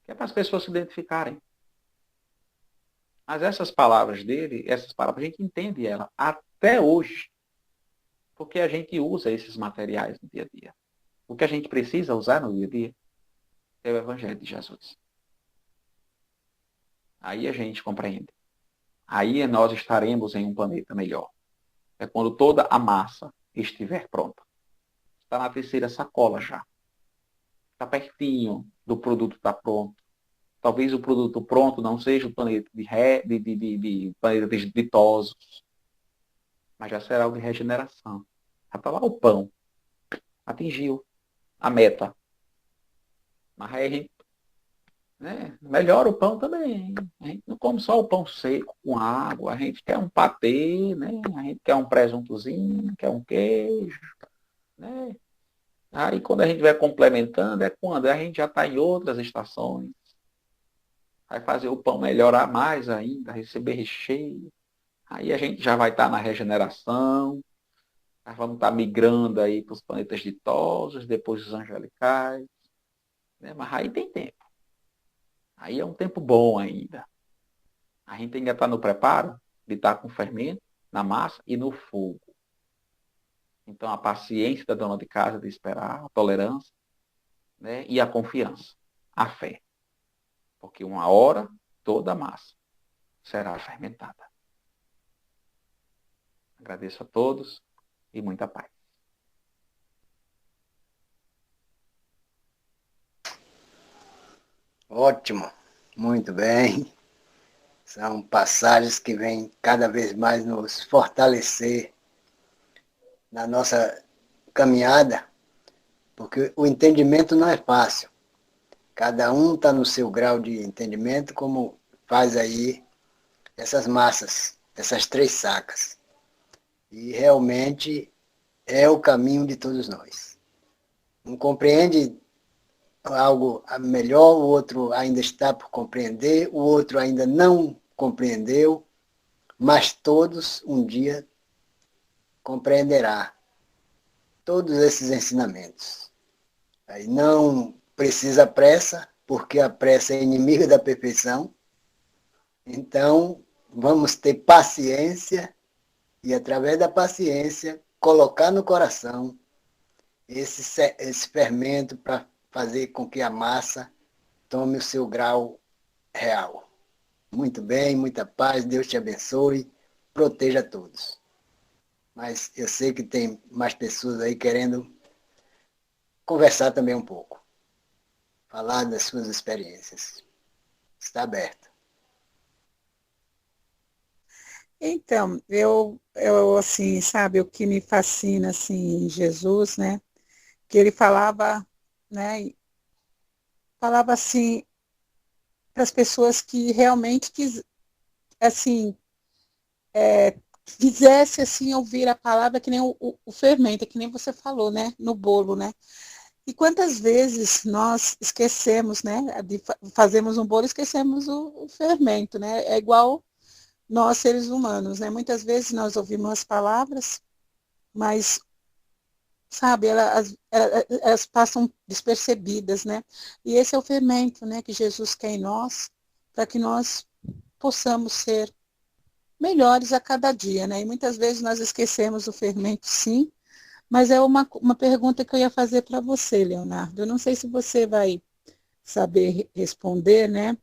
Que é para as pessoas se identificarem. Mas essas palavras dele, essas palavras, a gente entende ela até hoje. Porque a gente usa esses materiais no dia a dia. O que a gente precisa usar no dia a dia é o Evangelho de Jesus. Aí a gente compreende. Aí nós estaremos em um planeta melhor. É quando toda a massa estiver pronta. Está na terceira sacola já. Está pertinho do produto estar pronto. Talvez o produto pronto não seja o planeta de planetas ditosos, mas já será o de regeneração. Já está lá o pão. Atingiu a meta. Mas aí a gente, né, melhora o pão também. A gente não come só o pão seco com água. A gente quer um patê, né? A gente quer um presuntozinho, quer um queijo, né? Aí quando a gente vai complementando, é quando a gente já está em outras estações. Vai fazer o pão melhorar mais ainda, receber recheio. Aí a gente já vai estar na regeneração. Nós vamos estar migrando aí para os planetas ditosos, depois os angelicais. Né? Mas aí tem tempo. Aí é um tempo bom ainda. A gente ainda está no preparo de estar com fermento na massa e no fogo. Então a paciência da dona de casa de esperar, a tolerância, né? E a confiança, a fé. Porque uma hora toda a massa será fermentada. Agradeço a todos e muita paz. Ótimo, muito bem. São passagens que vêm cada vez mais nos fortalecer na nossa caminhada, porque o entendimento não é fácil. Cada um está no seu grau de entendimento, como faz aí essas massas, essas 3 sacas. E realmente é o caminho de todos nós. Um compreende algo melhor, o outro ainda está por compreender, o outro ainda não compreendeu, mas todos um dia compreenderá todos esses ensinamentos. Aí não precisa pressa, porque a pressa é inimiga da perfeição. Então, vamos ter paciência e, através da paciência, colocar no coração esse fermento para fazer com que a massa tome o seu grau real. Muito bem, muita paz, Deus te abençoe, proteja todos. Mas eu sei que tem mais pessoas aí querendo conversar também um pouco, falar das suas experiências. Está aberto. Então, assim, sabe, o que me fascina, assim, em Jesus, né, que ele falava, né, falava, assim, para as pessoas que realmente, assim, quisesse, assim, ouvir a palavra que nem o fermento, que nem você falou, né, no bolo, né. E quantas vezes nós esquecemos, né, fazemos um bolo e esquecemos o fermento, né, é igual nós, seres humanos, né, muitas vezes nós ouvimos as palavras, mas, sabe, elas passam despercebidas, né, e esse é o fermento, né, que Jesus quer em nós, para que nós possamos ser melhores a cada dia, né, e muitas vezes nós esquecemos o fermento, sim, mas é uma pergunta que eu ia fazer para você, Leonardo. Eu não sei se você vai saber responder, né?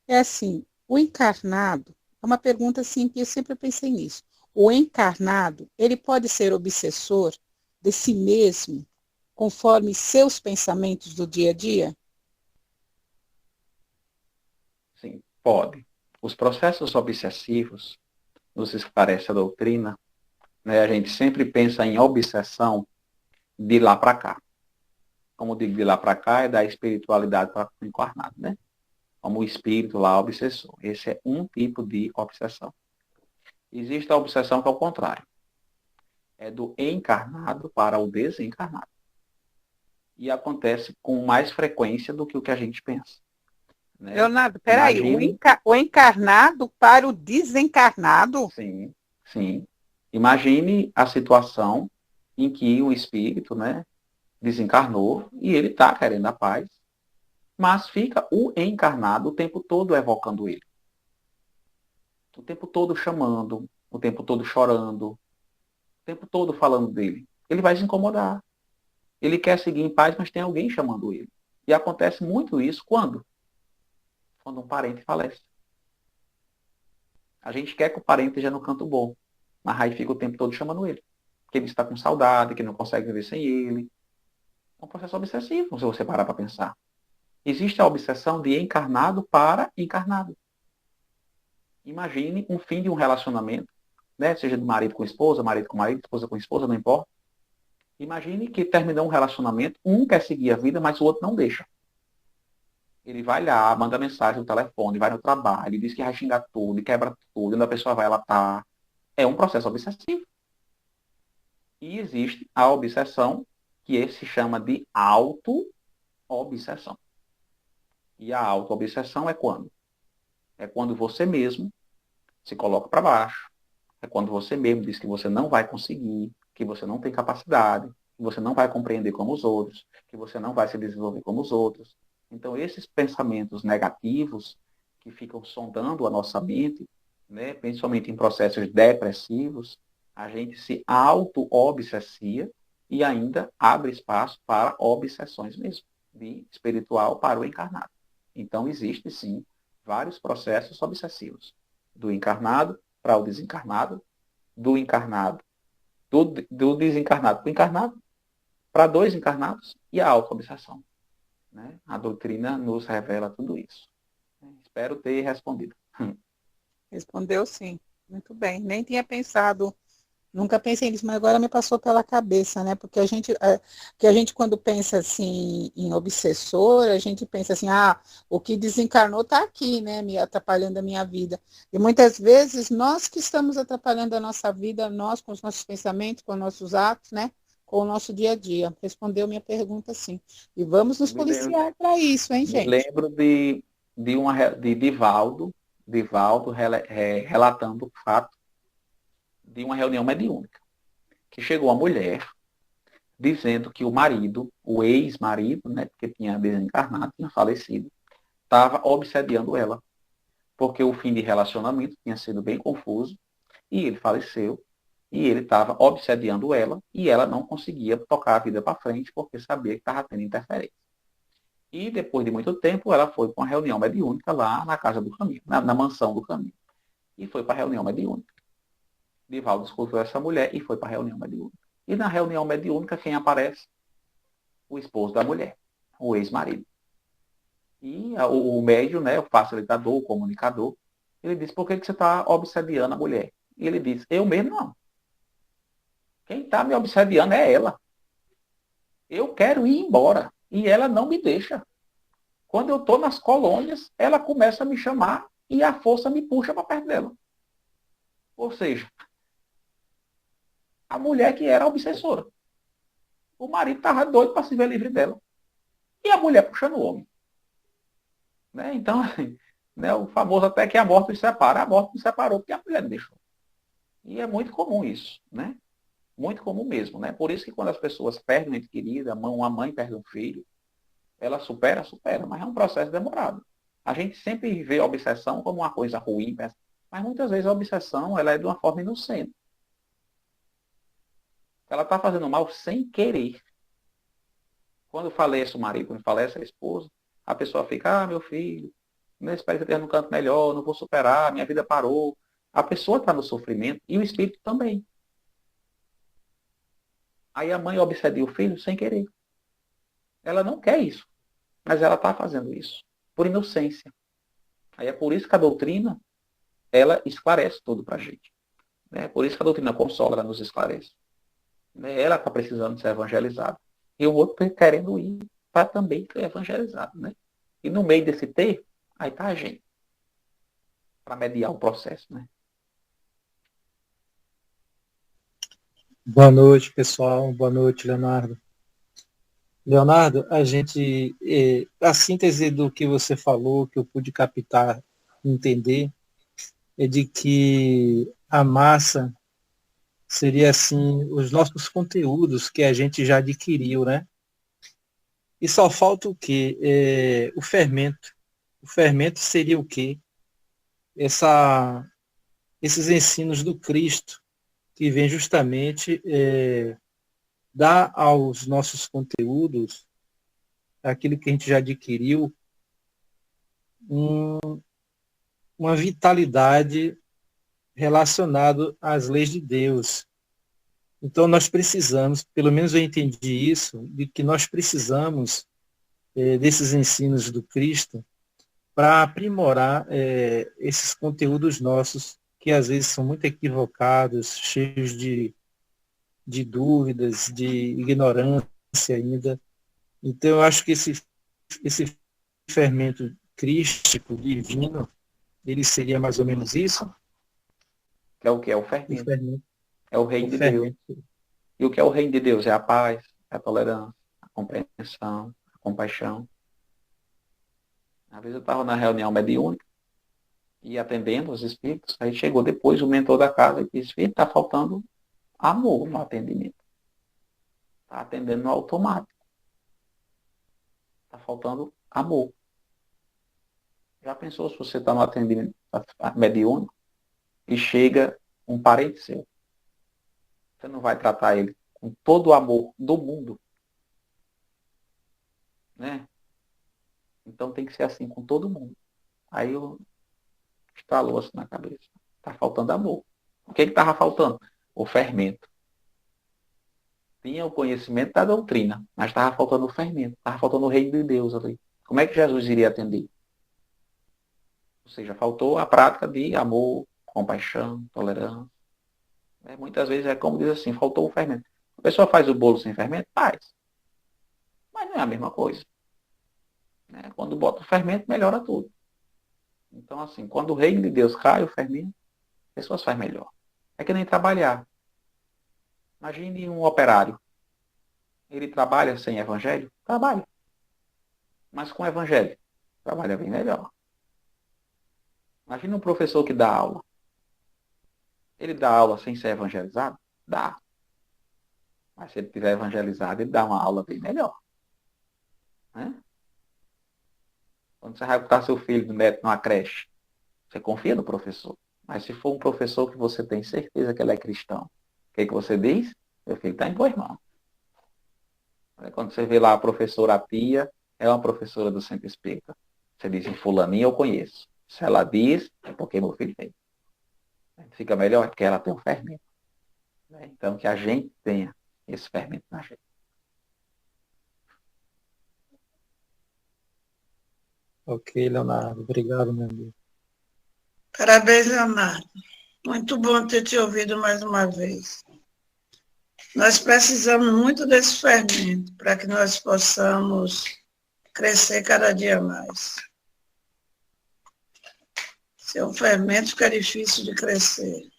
É assim, o encarnado, é uma pergunta assim que eu sempre pensei nisso. O encarnado, ele pode ser obsessor de si mesmo, conforme seus pensamentos do dia a dia? Sim, pode. Os processos obsessivos, nos esclarece a doutrina, né? A gente sempre pensa em obsessão de lá para cá. Como digo, de lá para cá é da espiritualidade para o encarnado, né? Como o espírito lá obsessor. Esse é um tipo de obsessão. Existe a obsessão que é o contrário. é do encarnado para o desencarnado. E acontece com mais frequência do que o que a gente pensa. Né? Leonardo, peraí, Imagine, o encarnado para o desencarnado? sim, sim. Imagine a situação em que o espírito, né, desencarnou e ele está querendo a paz, mas fica o encarnado o tempo todo evocando ele. O tempo todo chamando, o tempo todo chorando, o tempo todo falando dele. Ele vai se incomodar. Ele quer seguir em paz, mas tem alguém chamando ele. E acontece muito isso quando? Quando um parente falece. A gente quer que o parente esteja no canto bom, mas aí fica o tempo todo chamando ele. Que ele está com saudade, que não consegue viver sem ele. É um processo obsessivo, se você parar para pensar. Existe a obsessão de encarnado para encarnado. Imagine um fim de um relacionamento, né? Seja de marido com esposa, marido com marido, esposa com esposa, não importa. Imagine que terminou um relacionamento, um quer seguir a vida, mas o outro não deixa. Ele vai lá, manda mensagem no telefone, vai no trabalho, diz que vai xingar tudo, quebra tudo, onde a pessoa vai, ela tá. É um processo obsessivo. E existe a obsessão, que se chama de auto-obsessão. E a auto-obsessão é quando? É quando você mesmo se coloca para baixo. É quando você mesmo diz que você não vai conseguir, que você não tem capacidade, que você não vai compreender como os outros, que você não vai se desenvolver como os outros. Então, esses pensamentos negativos que ficam sondando a nossa mente, né, principalmente em processos depressivos, a gente se auto-obsessia e ainda abre espaço para obsessões mesmo, de espiritual para o encarnado. Então, existe sim vários processos obsessivos, do encarnado para o desencarnado, do encarnado, do desencarnado para o encarnado, para dois encarnados e a auto-obsessão. Né? A doutrina nos revela tudo isso. Espero ter respondido. Respondeu sim. Muito bem. Nem tinha pensado, nunca pensei nisso, mas agora me passou pela cabeça, né? Porque a gente quando pensa assim em obsessor, a gente pensa assim, o que desencarnou está aqui, né? Me atrapalhando a minha vida. E muitas vezes nós que estamos atrapalhando a nossa vida, nós com os nossos pensamentos, com os nossos atos, né? Com o nosso dia a dia. Respondeu minha pergunta, sim. E vamos nos Me lembro, policiar para isso, hein, me gente? lembro de Divaldo relatando o fato de uma reunião mediúnica, que chegou a mulher dizendo que o marido, o ex-marido, né, porque tinha desencarnado, tinha falecido, estava obsediando ela, porque o fim de relacionamento tinha sido bem confuso, e ele faleceu, e ele estava obsediando ela, e ela não conseguia tocar a vida para frente, porque sabia que estava tendo interferência. E depois de muito tempo, ela foi para uma reunião mediúnica lá na casa do caminho, na mansão do caminho. E foi para a reunião mediúnica. Divaldo escutou essa mulher e foi para a reunião mediúnica. E na reunião mediúnica, quem aparece? O esposo da mulher, o ex-marido. E o médium, né, o facilitador, o comunicador, ele disse, por que você está obsediando a mulher? E ele disse, eu mesmo não. Quem está me obsediando é ela. Eu quero ir embora. E ela não me deixa. Quando eu estou nas colônias, ela começa a me chamar e a força me puxa para perto dela. Ou seja, a mulher que era obsessora. O marido estava doido para se ver livre dela. E a mulher puxando o homem. Né? Então, né, o famoso até que a morte nos separa. A morte nos separou porque a mulher não deixou. E é muito comum isso. Né? Muito comum mesmo. Né? Por isso que quando as pessoas perdem um ente querido, uma mãe perde um filho, ela supera, mas é um processo demorado. A gente sempre vê a obsessão como uma coisa ruim, mas muitas vezes a obsessão ela é de uma forma inocente. Ela está fazendo mal sem querer. Quando falece o marido, quando falece a esposa, a pessoa fica, meu filho, não espero que eu esteja num canto melhor, não vou superar, minha vida parou. A pessoa está no sofrimento e o espírito também. Aí a mãe obsedia o filho sem querer. Ela não quer isso, mas ela está fazendo isso, por inocência. Aí é por isso que a doutrina, ela esclarece tudo para a gente. É por isso que a doutrina consola, ela nos esclarece. Ela está precisando ser evangelizada. E o outro querendo ir para também ser evangelizado. Né? E no meio desse ter, aí está a gente. Para mediar o processo. Né? Boa noite, pessoal. Boa noite, Leonardo. Leonardo, a síntese do que você falou, que eu pude captar, entender, é de que a massa seria, assim, os nossos conteúdos que a gente já adquiriu, né? E só falta o quê? O fermento. O fermento seria o quê? Esses ensinos do Cristo, que vem justamente dar aos nossos conteúdos, aquilo que a gente já adquiriu, uma vitalidade relacionada às leis de Deus. Então nós precisamos, pelo menos eu entendi isso, de que nós precisamos desses ensinos do Cristo para aprimorar esses conteúdos nossos, que às vezes são muito equivocados, cheios de dúvidas, de ignorância ainda. Então eu acho que esse fermento crístico, divino, ele seria mais ou menos isso? Que é o que? É o O fermento. fermento. É o reino O de Deus. fermento. E o que é o reino de Deus? É a paz, é a tolerância, a compreensão, a compaixão. Às vezes eu estava na reunião mediúnica e atendendo os espíritos, aí chegou depois o mentor da casa e disse, filho, está faltando amor no atendimento. Está atendendo no automático. Está faltando amor. Já pensou se você está no atendimento mediúnico e chega um parente seu? Você não vai tratar ele com todo o amor do mundo, né? Então tem que ser assim com todo mundo. Aí eu estalou assim na cabeça. Está faltando amor. O que estava faltando? O fermento. Tinha o conhecimento da doutrina, mas estava faltando o fermento. Estava faltando o reino de Deus ali. Como é que Jesus iria atender? Ou seja, faltou a prática de amor, compaixão, tolerância. Muitas vezes é como diz assim, faltou o fermento. A pessoa faz o bolo sem fermento? Faz. Mas não é a mesma coisa. Né? Quando bota o fermento, melhora tudo. Então, assim, quando o reino de Deus cai, o fermento, as pessoas fazem melhor. É que nem trabalhar. Imagine um operário. Ele trabalha sem evangelho? Trabalha. Mas com evangelho, trabalha bem melhor. Imagine um professor que dá aula. Ele dá aula sem ser evangelizado? Dá. Mas se ele tiver evangelizado, ele dá uma aula bem melhor. Né? Quando você vai botar seu filho no neto numa creche, você confia no professor. Mas se for um professor que você tem certeza que ele é cristão, o que você diz? Meu filho está em boas mãos. Quando você vê lá a professora Pia, é uma professora do Centro Espírita. Você diz, em fulaninha eu conheço. Se ela diz, é porque meu filho tem. Fica melhor porque ela tem um fermento. Então, que a gente tenha esse fermento na gente. Ok, Leonardo. Obrigado, meu amigo. Parabéns, Leonardo. Muito bom ter te ouvido mais uma vez. Nós precisamos muito desse fermento para que nós possamos crescer cada dia mais. Sem o fermento fica difícil de crescer.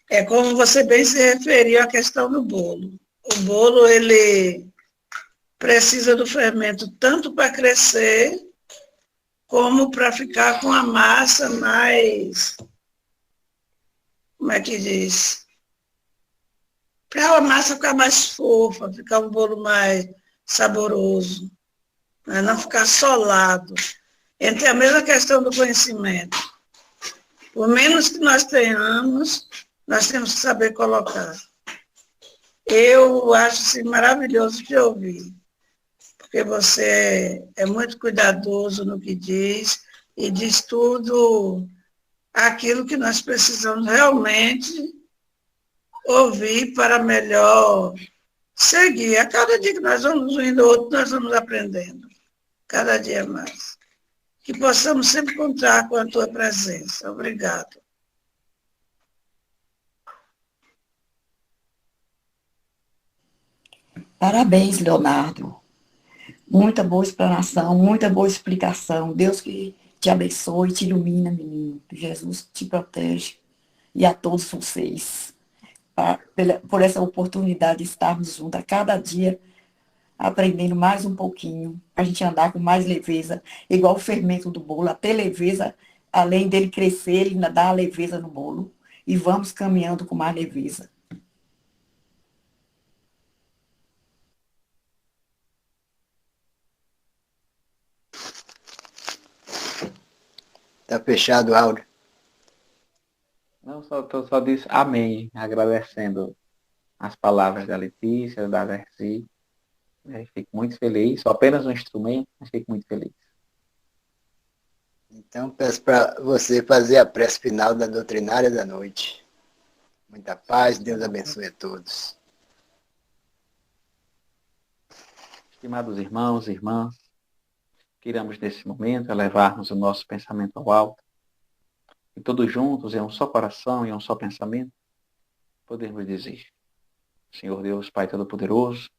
É como você bem se referiu à questão do bolo. O bolo, ele precisa do fermento tanto para crescer, como para ficar com a massa mais, como é que diz? Para a massa ficar mais fofa, ficar um bolo mais saboroso, né? Não ficar solado. Entre a mesma questão do conhecimento. Por menos que nós tenhamos, nós temos que saber colocar. Eu acho assim, maravilhoso te ouvir, porque você é muito cuidadoso no que diz e diz tudo aquilo que nós precisamos realmente ouvir para melhor seguir. A cada dia que nós vamos indo outro, nós vamos aprendendo, cada dia mais. Que possamos sempre contar com a tua presença. Obrigado. Parabéns, Leonardo. Muita boa explanação, muita boa explicação. Deus que te abençoe, te ilumina, menino. Que Jesus te protege e a todos vocês. por essa oportunidade de estarmos juntos a cada dia, aprendendo mais um pouquinho, a gente andar com mais leveza, igual o fermento do bolo, até leveza, além dele crescer, ele ainda dá a leveza no bolo, e vamos caminhando com mais leveza. Tá fechado o áudio. Não, só disse amém, agradecendo as palavras da Letícia, da Dercy. Fico muito feliz, sou apenas um instrumento, mas fico muito feliz. Então, peço para você fazer a prece final da doutrinária da noite. Muita paz, Deus abençoe a todos. Estimados irmãos e irmãs, queiramos nesse momento elevarmos o nosso pensamento ao alto, e todos juntos, em um só coração e um só pensamento, podemos dizer: Senhor Deus, Pai Todo-Poderoso,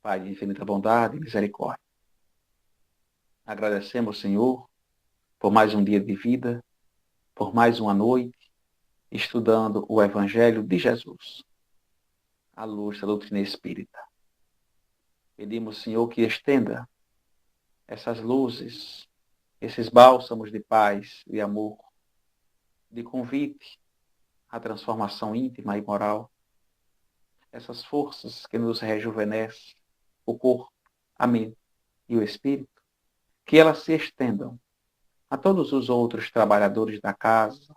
Pai de infinita bondade e misericórdia, agradecemos, Senhor, por mais um dia de vida, por mais uma noite, estudando o Evangelho de Jesus, à luz da doutrina espírita. Pedimos, Senhor, que estenda essas luzes, esses bálsamos de paz e amor, de convite à transformação íntima e moral, essas forças que nos rejuvenescem o corpo, a mente e o espírito, que elas se estendam a todos os outros trabalhadores da casa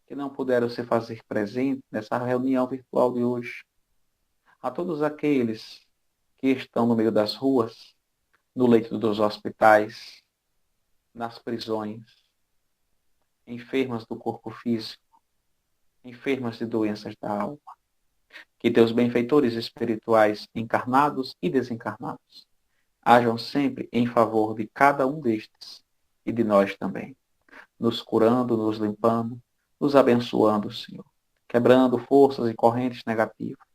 que não puderam se fazer presente nessa reunião virtual de hoje, a todos aqueles que estão no meio das ruas, no leito dos hospitais, nas prisões, enfermas do corpo físico, enfermas de doenças da alma. Que teus benfeitores espirituais, encarnados e desencarnados, hajam sempre em favor de cada um destes e de nós também, nos curando, nos limpando, nos abençoando, Senhor, quebrando forças e correntes negativas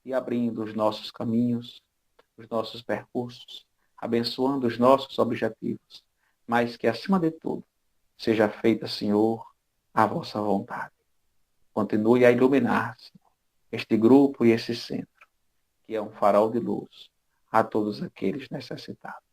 e abrindo os nossos caminhos, os nossos percursos, abençoando os nossos objetivos, mas que, acima de tudo, seja feita, Senhor, a vossa vontade. Continue a iluminar, Senhor, este grupo e esse centro, que é um farol de luz a todos aqueles necessitados.